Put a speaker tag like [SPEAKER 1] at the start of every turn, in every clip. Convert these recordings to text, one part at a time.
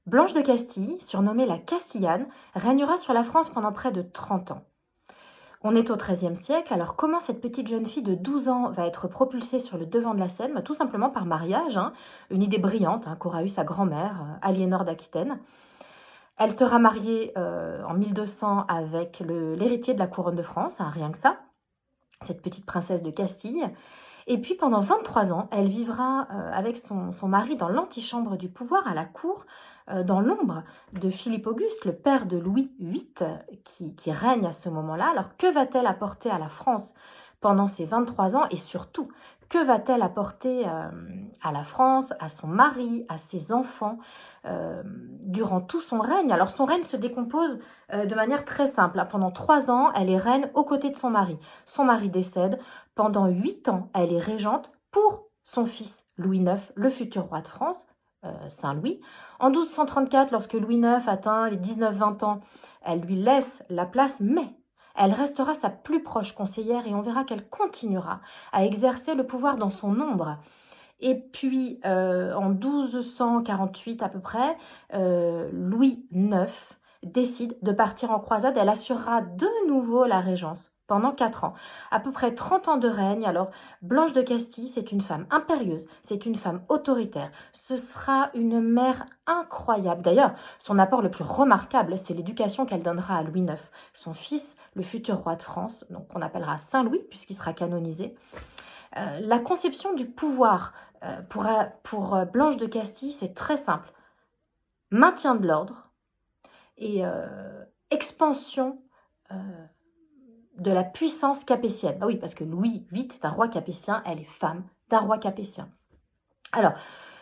[SPEAKER 1] Blanche de Castille, surnommée la Castillane, régnera sur la France pendant près de 30 ans. On est au XIIIe siècle, alors comment cette petite jeune fille de 12 ans va être propulsée sur le devant de la scène? Tout simplement par mariage, une idée brillante qu'aura eue sa grand-mère, Aliénor d'Aquitaine. Elle sera mariée en 1200 avec l'héritier de la couronne de France, rien que ça, cette petite princesse de Castille. Et puis pendant 23 ans, elle vivra avec son mari dans l'antichambre du pouvoir à la cour, dans l'ombre de Philippe Auguste, le père de Louis VIII, qui règne à ce moment-là. Alors que va-t-elle apporter à la France pendant ces 23 ans? Et surtout, que va-t-elle apporter à la France, à son mari, à ses enfants durant tout son règne? Alors son règne se décompose de manière très simple. Pendant 3 ans, elle est reine aux côtés de son mari. Son mari décède. Pendant 8 ans, elle est régente pour son fils Louis IX, le futur roi de France, Saint-Louis. En 1234, lorsque Louis IX atteint les 19-20 ans, elle lui laisse la place, mais elle restera sa plus proche conseillère et on verra qu'elle continuera à exercer le pouvoir dans son ombre. Et puis, en 1248 à peu près, Louis IX décide de partir en croisade. Elle assurera de nouveau la régence pendant 4 ans. À peu près 30 ans de règne. Alors, Blanche de Castille, c'est une femme impérieuse, c'est une femme autoritaire. Ce sera une mère incroyable. D'ailleurs, son apport le plus remarquable, c'est l'éducation qu'elle donnera à Louis IX, son fils, le futur roi de France, donc on appellera Saint-Louis puisqu'il sera canonisé. La conception du pouvoir pour Blanche de Castille, c'est très simple. Maintien de l'ordre et expansion de la puissance capétienne. Ah oui, parce que Louis VIII est un roi capétien, elle est femme d'un roi capétien. Alors,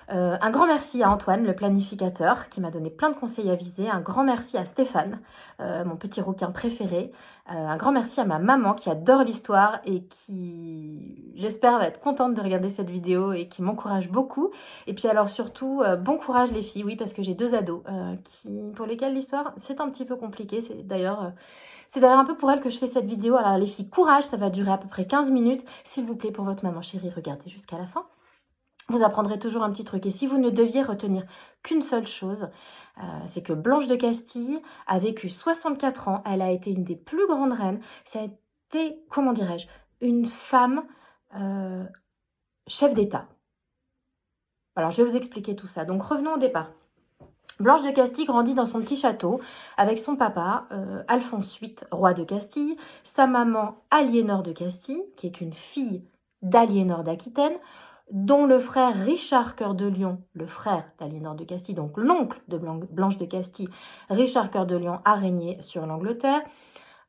[SPEAKER 1] un grand merci à Antoine, le planificateur, qui m'a donné plein de conseils avisés. Un grand merci à Stéphane, mon petit rouquin préféré. Un grand merci à ma maman qui adore l'histoire et qui, j'espère, va être contente de regarder cette vidéo et qui m'encourage beaucoup. Et puis alors surtout, bon courage les filles, oui, parce que j'ai 2 ados pour lesquels l'histoire, c'est un petit peu compliqué. C'est d'ailleurs un peu pour elles que je fais cette vidéo. Alors les filles, courage, ça va durer à peu près 15 minutes. S'il vous plaît, pour votre maman chérie, regardez jusqu'à la fin. Vous apprendrez toujours un petit truc. Et si vous ne deviez retenir qu'une seule chose, c'est que Blanche de Castille a vécu 64 ans. Elle a été une des plus grandes reines. Ça a été, comment dirais-je, une femme chef d'État. Alors, je vais vous expliquer tout ça. Donc, revenons au départ. Blanche de Castille grandit dans son petit château avec son papa, Alphonse VIII, roi de Castille, sa maman, Aliénor de Castille, qui est une fille d'Aliénor d'Aquitaine, dont le frère Richard Cœur de Lion, le frère d'Aliénor de Castille, donc l'oncle de Blanche de Castille, Richard Cœur de Lion, a régné sur l'Angleterre.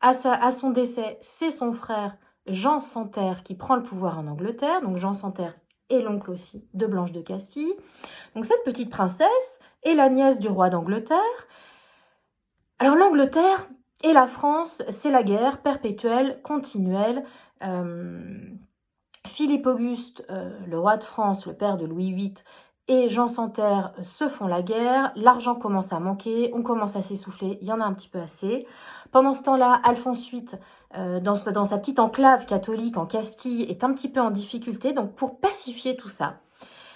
[SPEAKER 1] À son décès, c'est son frère Jean Santerre qui prend le pouvoir en Angleterre. Donc Jean Santerre est l'oncle aussi de Blanche de Castille. Donc cette petite princesse est la nièce du roi d'Angleterre. Alors l'Angleterre et la France, c'est la guerre perpétuelle, continuelle. Philippe Auguste, le roi de France, le père de Louis VIII, et Jean Santerre se font la guerre. L'argent commence à manquer, on commence à s'essouffler, il y en a un petit peu assez. Pendant ce temps-là, Alphonse VIII, dans sa petite enclave catholique en Castille, est un petit peu en difficulté. Donc pour pacifier tout ça,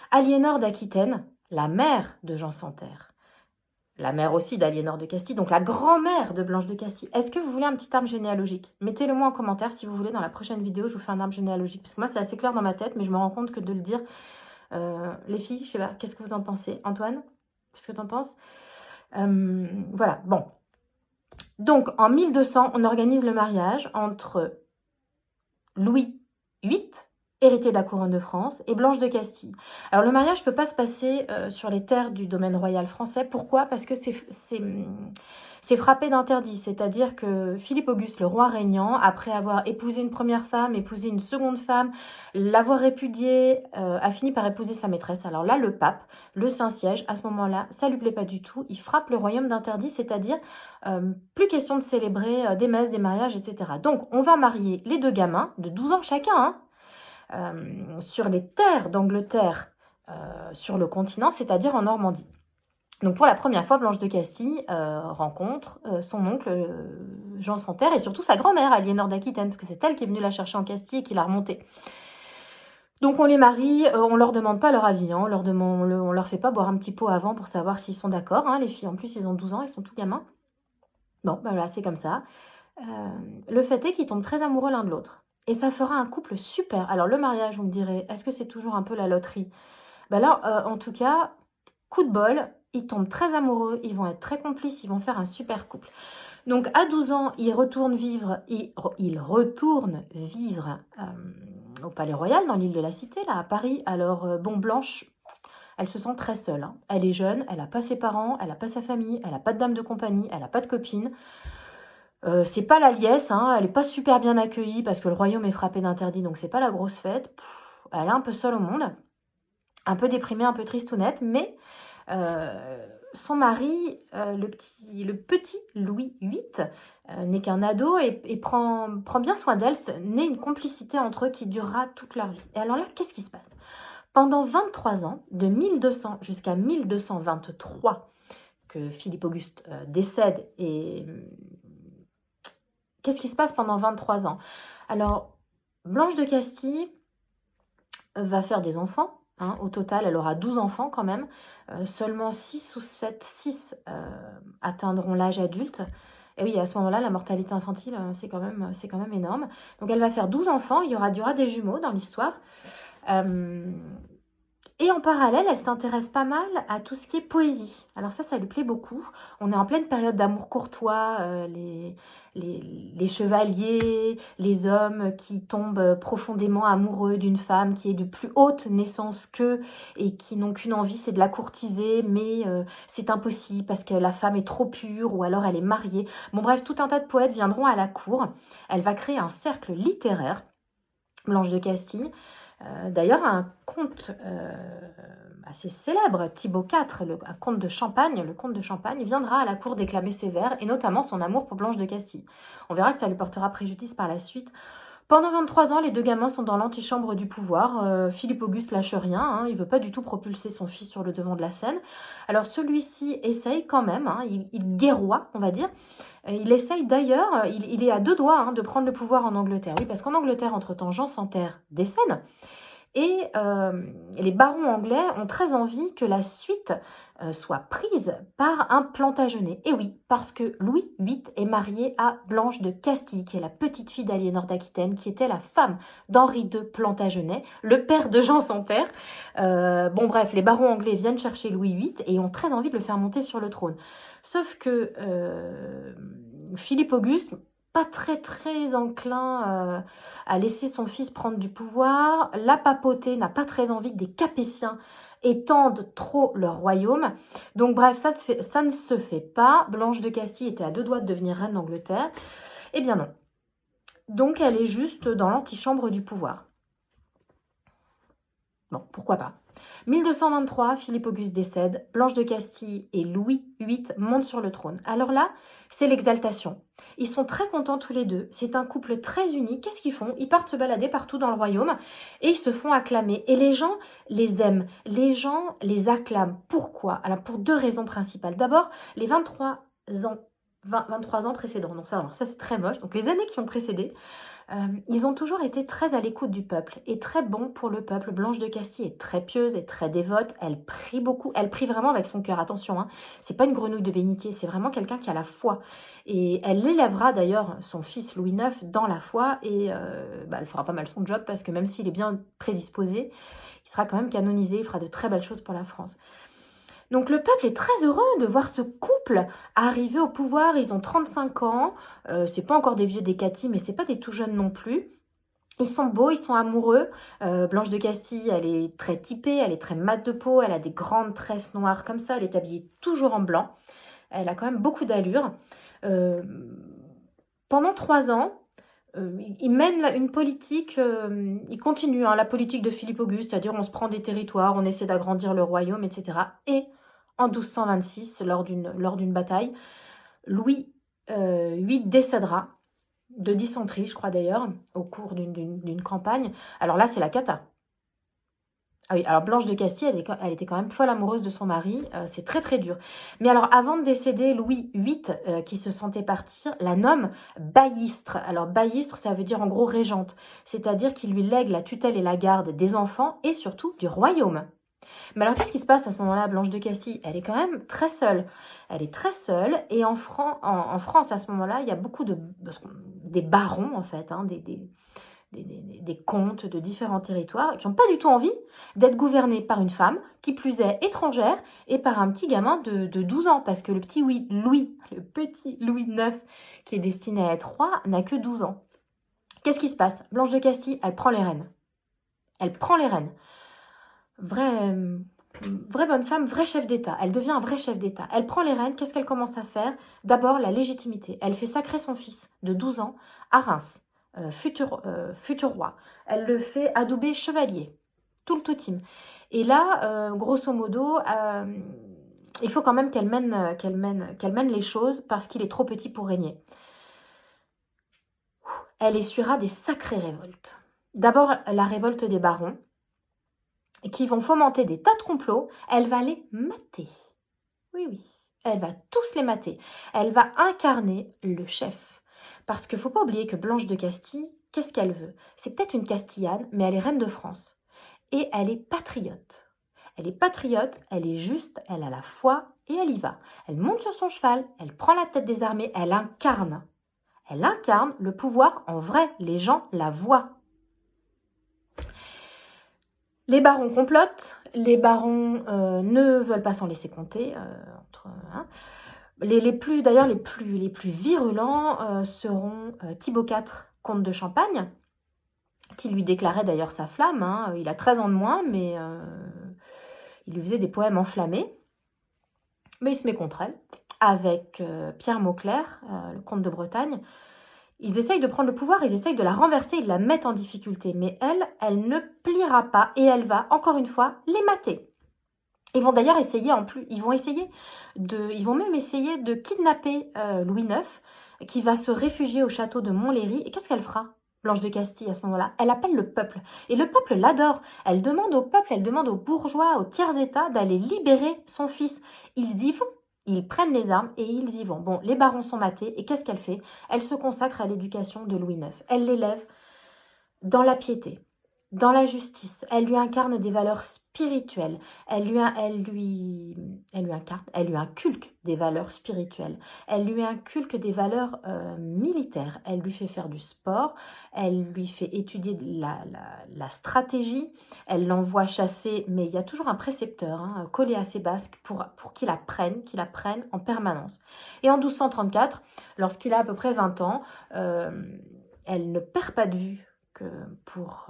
[SPEAKER 1] Aliénor d'Aquitaine, la mère de Jean Santerre, la mère aussi d'Aliénor de Castille, donc la grand-mère de Blanche de Castille. Est-ce que vous voulez un petit arbre généalogique? Mettez-le moi en commentaire si vous voulez. Dans la prochaine vidéo, je vous fais un arbre généalogique. Parce que moi, c'est assez clair dans ma tête, mais je me rends compte que de le dire... les filles, je sais pas, qu'est-ce que vous en pensez? Antoine, qu'est-ce que tu en penses? Voilà, bon. Donc, en 1200, on organise le mariage entre Louis VIII, héritier de la couronne de France, et Blanche de Castille. Alors, le mariage ne peut pas se passer sur les terres du domaine royal français. Pourquoi? Parce que c'est frappé d'interdit. C'est-à-dire que Philippe Auguste, le roi régnant, après avoir épousé une première femme, épousé une seconde femme, l'avoir répudiée, a fini par épouser sa maîtresse. Alors là, le pape, le Saint-Siège, à ce moment-là, ça lui plaît pas du tout. Il frappe le royaume d'interdit, c'est-à-dire plus question de célébrer des messes, des mariages, etc. Donc, on va marier les 2 gamins de 12 ans chacun, sur les terres d'Angleterre, sur le continent, c'est-à-dire en Normandie. Donc pour la première fois, Blanche de Castille rencontre son oncle Jean Santerre et surtout sa grand-mère, Aliénor d'Aquitaine, parce que c'est elle qui est venue la chercher en Castille et qui l'a remontée. Donc on les marie, on leur demande pas leur avis, hein, on leur fait pas boire un petit pot avant pour savoir s'ils sont d'accord, hein, les filles en plus ils ont 12 ans, ils sont tout gamins. Bon, bah, voilà, c'est comme ça. Le fait est qu'ils tombent très amoureux l'un de l'autre et ça fera un couple super. Alors le mariage, vous me direz: «Est-ce que c'est toujours un peu la loterie?» Bah, là, en tout cas, coup de bol, ils tombent très amoureux, ils vont être très complices, ils vont faire un super couple. Donc à 12 ans, ils retournent vivre, au Palais Royal, dans l'île de la Cité, là, à Paris. Alors, bon, Blanche, elle se sent très seule, hein. Elle est jeune, elle a pas ses parents, elle a pas sa famille, elle a pas de dame de compagnie, elle a pas de copine. C'est pas la liesse, hein, elle est pas super bien accueillie parce que le royaume est frappé d'interdit, donc c'est pas la grosse fête. Elle est un peu seule au monde, un peu déprimée, un peu tristounette, mais son mari, le petit Louis VIII, n'est qu'un ado et prend bien soin d'elle. Naît une complicité entre eux qui durera toute leur vie. Et alors là, qu'est-ce qui se passe? Pendant 23 ans, de 1200 jusqu'à 1223, que Philippe Auguste décède. Et qu'est-ce qui se passe pendant 23 ans? Alors, Blanche de Castille va faire des enfants. Hein, au total, elle aura 12 enfants quand même. Seulement 6 atteindront l'âge adulte. Et oui, à ce moment-là, la mortalité infantile, c'est quand même énorme. Donc elle va faire 12 enfants, il y aura des jumeaux dans l'histoire. Et en parallèle, elle s'intéresse pas mal à tout ce qui est poésie. Alors ça lui plaît beaucoup. On est en pleine période d'amour courtois, les chevaliers, les hommes qui tombent profondément amoureux d'une femme qui est de plus haute naissance qu'eux et qui n'ont qu'une envie, c'est de la courtiser, mais c'est impossible parce que la femme est trop pure ou alors elle est mariée. Bon bref, tout un tas de poètes viendront à la cour. Elle va créer un cercle littéraire, Blanche de Castille. D'ailleurs, un conte assez célèbre, Thibaut IV, un comte de Champagne, le comte de Champagne, viendra à la cour déclamer ses vers, et notamment son amour pour Blanche de Castille. On verra que ça lui portera préjudice par la suite. Pendant 23 ans, les deux gamins sont dans l'antichambre du pouvoir. Philippe Auguste lâche rien, hein, il veut pas du tout propulser son fils sur le devant de la scène. Alors celui-ci essaye quand même, hein, il guerroie, on va dire. Il essaye d'ailleurs, il est à deux doigts, hein, de prendre le pouvoir en Angleterre. Oui, parce qu'en Angleterre, entre-temps, Jean sans Terre décède. Et les barons anglais ont très envie que la suite soit prise par un Plantagenet. Et oui, parce que Louis VIII est marié à Blanche de Castille, qui est la petite fille d'Aliénor d'Aquitaine, qui était la femme d'Henri II Plantagenet, le père de Jean sans Terre. Bon bref, les barons anglais viennent chercher Louis VIII et ont très envie de le faire monter sur le trône. Sauf que Philippe Auguste, pas très très enclin à laisser son fils prendre du pouvoir. La papauté n'a pas très envie que des Capétiens étendent trop leur royaume. Donc bref, ça ne se fait pas. Blanche de Castille était à deux doigts de devenir reine d'Angleterre. Eh bien non. Donc elle est juste dans l'antichambre du pouvoir. Bon, pourquoi pas. 1223, Philippe Auguste décède, Blanche de Castille et Louis VIII montent sur le trône. Alors là, c'est l'exaltation. Ils sont très contents tous les deux. C'est un couple très uni. Qu'est-ce qu'ils font? Ils partent se balader partout dans le royaume et ils se font acclamer. Et les gens les aiment. Les gens les acclament. Pourquoi? Alors pour deux raisons principales. D'abord, les 23 ans précédents. Donc ça c'est très moche. Donc les années qui ont précédé, ils ont toujours été très à l'écoute du peuple et très bons pour le peuple. Blanche de Castille est très pieuse et très dévote. Elle prie beaucoup. Elle prie vraiment avec son cœur. Attention, hein, c'est pas une grenouille de bénitier. C'est vraiment quelqu'un qui a la foi. Et elle élèvera d'ailleurs son fils Louis IX dans la foi. Et elle fera pas mal son job parce que même s'il est bien prédisposé, il sera quand même canonisé. Il fera de très belles choses pour la France. Donc le peuple est très heureux de voir ce couple arriver au pouvoir. Ils ont 35 ans. C'est pas encore des vieux des Cathy, mais c'est pas des tout jeunes non plus. Ils sont beaux, ils sont amoureux. Blanche de Castille, elle est très typée, elle est très mate de peau, elle a des grandes tresses noires comme ça, elle est habillée toujours en blanc. Elle a quand même beaucoup d'allure. Pendant 3 ans, il mène une politique, il continue la politique de Philippe Auguste, c'est-à-dire on se prend des territoires, on essaie d'agrandir le royaume, etc. Et en 1226, lors d'une bataille, Louis VIII décédera de dysenterie, je crois d'ailleurs, au cours d'une campagne. Alors là, c'est la cata. Ah oui, alors Blanche de Castille, elle était quand même folle amoureuse de son mari, c'est très très dur. Mais alors avant de décéder, Louis VIII, qui se sentait partir, la nomme baillistre. Alors baillistre, ça veut dire en gros régente, c'est-à-dire qu'il lui lègue la tutelle et la garde des enfants et surtout du royaume. Mais alors qu'est-ce qui se passe à ce moment-là, Blanche de Castille? Elle est quand même très seule. Elle est très seule et en France à ce moment-là, il y a beaucoup des barons en fait, hein, des comtes de différents territoires qui n'ont pas du tout envie d'être gouvernés par une femme, qui plus est étrangère, et par un petit gamin de 12 ans, parce que le petit Louis IX, qui est destiné à être roi, n'a que 12 ans. Qu'est-ce qui se passe? Blanche de Castille, elle prend les rênes. Elle prend les rênes. Vraie bonne femme, vrai chef d'État. Elle devient un vrai chef d'État. Elle prend les rênes, qu'est-ce qu'elle commence à faire? D'abord, la légitimité. Elle fait sacrer son fils de 12 ans à Reims, futur roi. Elle le fait adouber chevalier, tout le toutime. Et là, grosso modo, il faut quand même qu'elle mène les choses parce qu'il est trop petit pour régner. Elle essuiera des sacrées révoltes. D'abord, la révolte des barons, qui vont fomenter des tas de complots, elle va les mater. Oui, oui, elle va tous les mater. Elle va incarner le chef. Parce qu'il ne faut pas oublier que Blanche de Castille, qu'est-ce qu'elle veut? C'est peut-être une Castillane, mais elle est reine de France. Et elle est patriote. Elle est patriote, elle est juste, elle a la foi et elle y va. Elle monte sur son cheval, elle prend la tête des armées, elle incarne. Elle incarne le pouvoir en vrai, les gens la voient. Les barons complotent, les barons ne veulent pas s'en laisser compter. Hein. Les plus virulents seront Thibaut IV, comte de Champagne, qui lui déclarait d'ailleurs sa flamme. Hein. Il a 13 ans de moins, mais il lui faisait des poèmes enflammés. Mais il se met contre elle, avec Pierre Mauclerc, le comte de Bretagne. Ils essayent de prendre le pouvoir, ils essayent de la renverser, ils la mettent en difficulté. Mais elle ne pliera pas et elle va, encore une fois, les mater. Ils vont d'ailleurs essayer, ils vont même essayer de kidnapper Louis IX, qui va se réfugier au château de Montlhéry. Et qu'est-ce qu'elle fera, Blanche de Castille, à ce moment-là? Elle appelle le peuple. Et le peuple l'adore. Elle demande au peuple, elle demande aux bourgeois, aux tiers-états d'aller libérer son fils. Ils y vont. Ils prennent les armes et ils y vont. Bon, les barons sont matés. Et qu'est-ce qu'elle fait? Elle se consacre à l'éducation de Louis IX. Elle l'élève dans la piété, dans la justice. Elle lui incarne des valeurs spirituelles. Elle lui inculque des valeurs spirituelles. Elle lui inculque des valeurs militaires. Elle lui fait faire du sport. Elle lui fait étudier la stratégie. Elle l'envoie chasser, mais il y a toujours un précepteur collé à ses basques pour qu'il apprenne en permanence. Et en 1234, lorsqu'il a à peu près 20 ans, elle ne perd pas de vue que pour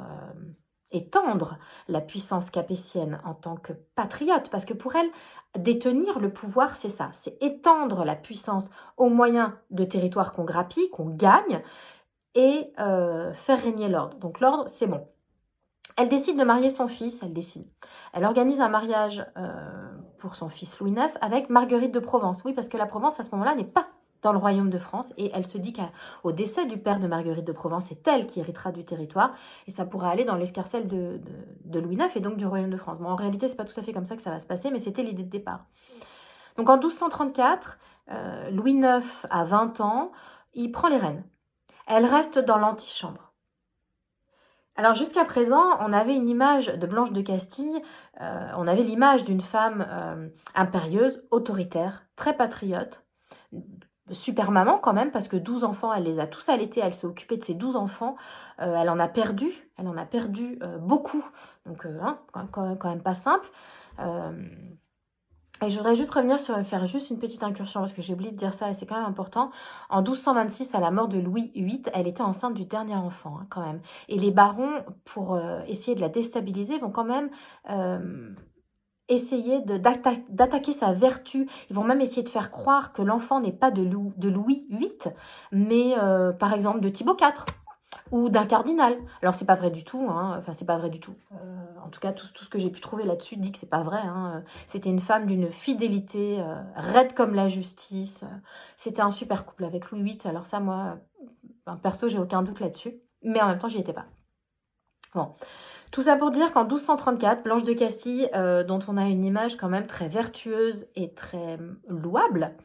[SPEAKER 1] étendre la puissance capétienne en tant que patriote, parce que pour elle, détenir le pouvoir, c'est ça, c'est étendre la puissance au moyen de territoires qu'on grappille, qu'on gagne, et faire régner l'ordre. Donc l'ordre, c'est bon. Elle décide de marier son fils, Elle organise un mariage pour son fils Louis IX avec Marguerite de Provence. Oui, parce que la Provence, à ce moment-là, n'est pas dans le royaume de France. Et elle se dit qu'au décès du père de Marguerite de Provence, c'est elle qui héritera du territoire. Et ça pourra aller dans l'escarcelle de Louis IX et donc du royaume de France. Bon, en réalité, c'est pas tout à fait comme ça que ça va se passer, mais c'était l'idée de départ. Donc en 1234, Louis IX a 20 ans, il prend les rênes. Elle reste dans l'antichambre. Alors jusqu'à présent, on avait une image de Blanche de Castille, on avait l'image d'une femme impérieuse, autoritaire, très patriote, super maman quand même, parce que 12 enfants, elle les a tous allaités, elle s'est occupée de ses 12 enfants, elle en a perdu beaucoup, donc quand même pas simple. Et je voudrais juste faire juste une petite incursion, parce que j'ai oublié de dire ça, et c'est quand même important. En 1226, à la mort de Louis VIII, elle était enceinte du dernier enfant, quand même. Et les barons, pour essayer de la déstabiliser, vont quand même essayer d'attaquer sa vertu. Ils vont même essayer de faire croire que l'enfant n'est pas de Louis VIII, mais par exemple de Thibaut IV. Ou d'un cardinal. Alors c'est pas vrai du tout, c'est pas vrai du tout. En tout cas, tout ce que j'ai pu trouver là-dessus dit que c'est pas vrai. C'était une femme d'une fidélité raide comme la justice. C'était un super couple avec Louis VIII. Alors ça, moi, perso, j'ai aucun doute là-dessus. Mais en même temps, j'y étais pas. Bon. Tout ça pour dire qu'en 1234, Blanche de Castille, dont on a une image quand même très vertueuse et très louable,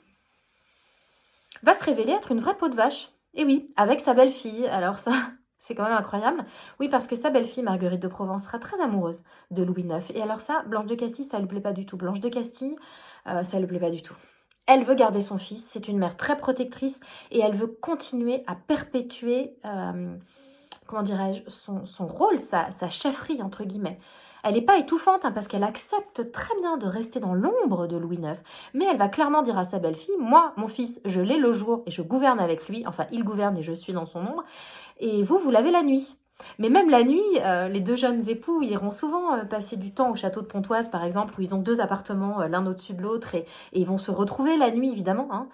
[SPEAKER 1] va se révéler être une vraie peau de vache. Et oui, avec sa belle-fille. Alors ça, c'est quand même incroyable. Oui, parce que sa belle-fille, Marguerite de Provence, sera très amoureuse de Louis IX. Et alors ça, Blanche de Castille, ça ne lui plaît pas du tout. Blanche de Castille, ça ne lui plaît pas du tout. Elle veut garder son fils, c'est une mère très protectrice et elle veut continuer à perpétuer, comment dirais-je, son rôle, sa chefferie, entre guillemets. Elle n'est pas étouffante parce qu'elle accepte très bien de rester dans l'ombre de Louis IX, mais elle va clairement dire à sa belle-fille, moi, mon fils, je l'ai le jour et je gouverne avec lui, enfin il gouverne et je suis dans son ombre, et vous, vous l'avez la nuit. Mais même la nuit, les deux jeunes époux iront souvent passer du temps au château de Pontoise, par exemple, où ils ont 2 appartements l'un au-dessus de l'autre, et ils vont se retrouver la nuit, évidemment. Hein.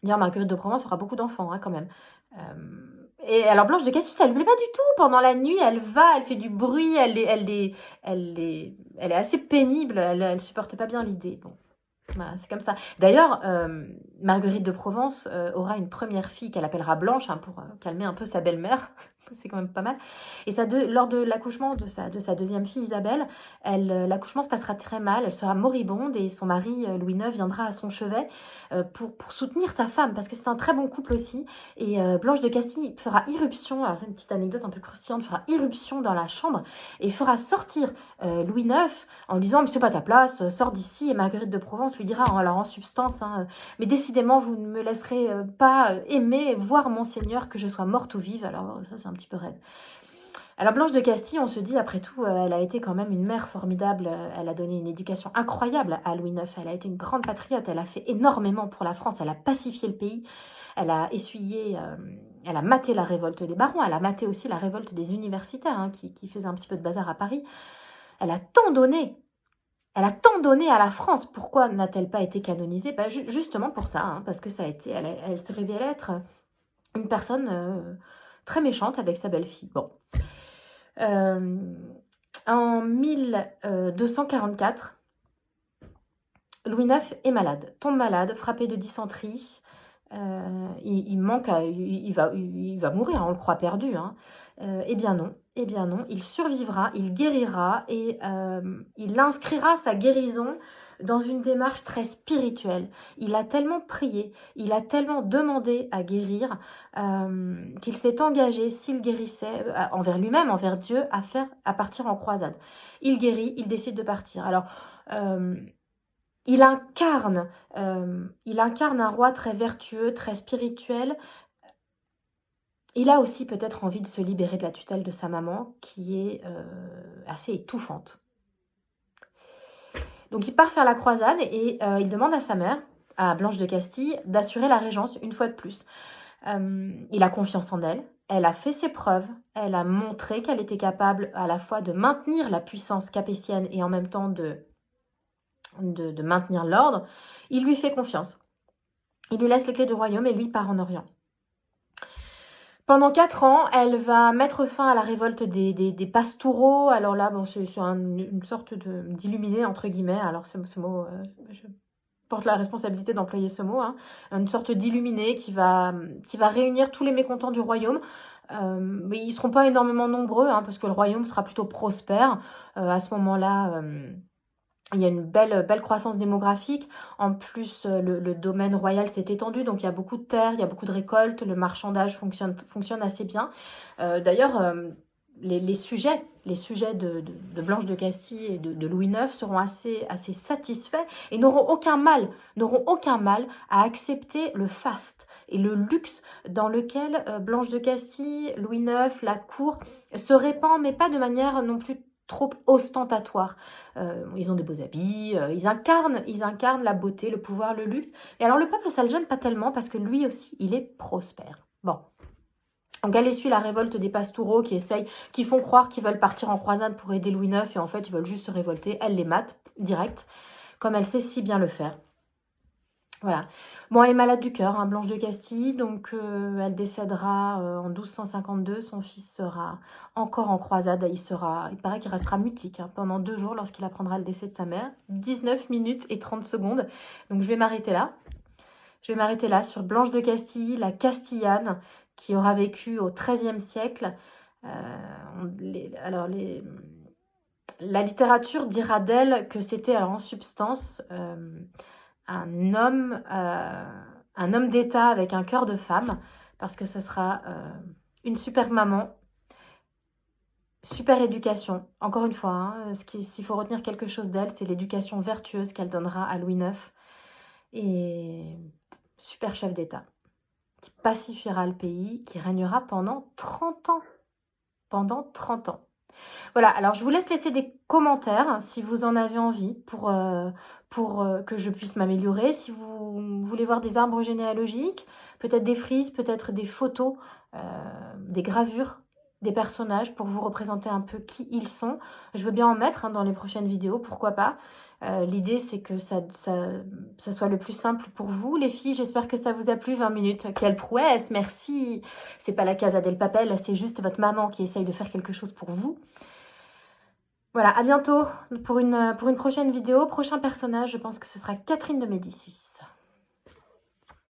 [SPEAKER 1] D'ailleurs, Marguerite de Provence aura beaucoup d'enfants, hein, quand même. Et alors, Blanche de Castille, ça lui plaît pas du tout. Pendant la nuit, elle fait du bruit, elle est assez pénible, elle supporte pas bien l'idée. Bon. Voilà, c'est comme ça. D'ailleurs, Marguerite de Provence aura une première fille qu'elle appellera Blanche, hein, pour calmer un peu sa belle-mère. C'est quand même pas mal. Et lors de l'accouchement de sa deuxième fille, Isabelle, l'accouchement se passera très mal, elle sera moribonde et son mari, Louis IX, viendra à son chevet pour soutenir sa femme, parce que c'est un très bon couple aussi. Et Blanche de Castille fera irruption, alors c'est une petite anecdote un peu croustillante, fera irruption dans la chambre et fera sortir Louis IX en lui disant « Monsieur, pas ta place, sors d'ici ». Et Marguerite de Provence lui dira, alors en substance, hein, mais décidément, vous ne me laisserez pas aimer, voir monseigneur, que je sois morte ou vive. Alors ça, c'est un petit peu raide. Alors Blanche de Castille, on se dit, après tout, elle a été quand même une mère formidable. Elle a donné une éducation incroyable à Louis IX. Elle a été une grande patriote. Elle a fait énormément pour la France. Elle a pacifié le pays. Elle a essuyé... elle a maté la révolte des barons. Elle a maté aussi la révolte des universitaires, hein, qui faisaient un petit peu de bazar à Paris. Elle a tant donné. Elle a tant donné à la France. Pourquoi n'a-t-elle pas été canonisée? Justement pour ça, hein, parce que ça a été, elle s'est révélée être une personne très méchante avec sa belle-fille. Bon. En 1244, Louis IX est malade, tombe malade, frappé de dysenterie. Il va mourir, on le croit perdu. Hein. Eh bien non, il survivra, il guérira et il inscrira sa guérison dans une démarche très spirituelle. Il a tellement prié, il a tellement demandé à guérir qu'il s'est engagé, s'il guérissait, envers lui-même, envers Dieu, à partir en croisade. Il guérit, il décide de partir. Alors, il incarne un roi très vertueux, très spirituel. Il a aussi peut-être envie de se libérer de la tutelle de sa maman, qui est assez étouffante. Donc il part faire la croisade et il demande à sa mère, à Blanche de Castille, d'assurer la régence une fois de plus. Il a confiance en elle, elle a fait ses preuves, elle a montré qu'elle était capable à la fois de maintenir la puissance capétienne et en même temps de maintenir l'ordre. Il lui fait confiance. Il lui laisse les clés du royaume et lui part en Orient. Pendant 4 ans, elle va mettre fin à la révolte des pastoureaux. Alors là, bon, c'est une sorte d'illuminé, entre guillemets. Alors ce mot, je porte la responsabilité d'employer ce mot. Hein. Une sorte d'illuminé qui va réunir tous les mécontents du royaume. Mais ils ne seront pas énormément nombreux, hein, parce que le royaume sera plutôt prospère. À ce moment-là... il y a une belle croissance démographique. En plus, le domaine royal s'est étendu, donc il y a beaucoup de terres, il y a beaucoup de récoltes, le marchandage fonctionne assez bien. D'ailleurs, les sujets de Blanche de Castille et de Louis IX seront assez satisfaits et n'auront aucun mal à accepter le faste et le luxe dans lequel Blanche de Castille, Louis IX, la cour se répand, mais pas de manière non plus trop ostentatoire. Ils ont des beaux habits, ils incarnent la beauté, le pouvoir, le luxe. Et alors le peuple, ça le gêne pas tellement parce que lui aussi, il est prospère. Bon. Donc elle essuie la révolte des pastoureaux qui font croire qu'ils veulent partir en croisade pour aider Louis IX et en fait ils veulent juste se révolter. Elle les mate direct, comme elle sait si bien le faire. Voilà. Bon, elle est malade du cœur, hein, Blanche de Castille, donc elle décédera en 1252. Son fils sera encore en croisade. Il paraît qu'il restera mutique pendant 2 jours lorsqu'il apprendra le décès de sa mère. 19 minutes et 30 secondes. Donc je vais m'arrêter là. Je vais m'arrêter là sur Blanche de Castille, la Castillane, qui aura vécu au XIIIe siècle. Alors, la littérature dira d'elle que c'était, alors en substance, un homme d'État avec un cœur de femme, parce que ce sera une super maman, super éducation. Encore une fois, hein, s'il faut retenir quelque chose d'elle, c'est l'éducation vertueuse qu'elle donnera à Louis IX. Et super chef d'État, qui pacifiera le pays, qui régnera pendant 30 ans. Pendant 30 ans. Voilà, alors je vous laisse laisser des commentaires si vous en avez envie pour que je puisse m'améliorer. Si vous voulez voir des arbres généalogiques, peut-être des frises, peut-être des photos, des gravures des personnages pour vous représenter un peu qui ils sont. Je veux bien en mettre dans les prochaines vidéos, pourquoi pas. L'idée, c'est que ça soit le plus simple pour vous, les filles. J'espère que ça vous a plu, 20 minutes. Quelle prouesse, merci. C'est pas la Casa del Papel, c'est juste votre maman qui essaye de faire quelque chose pour vous. Voilà, à bientôt pour une prochaine vidéo. Prochain personnage, je pense que ce sera Catherine de Médicis.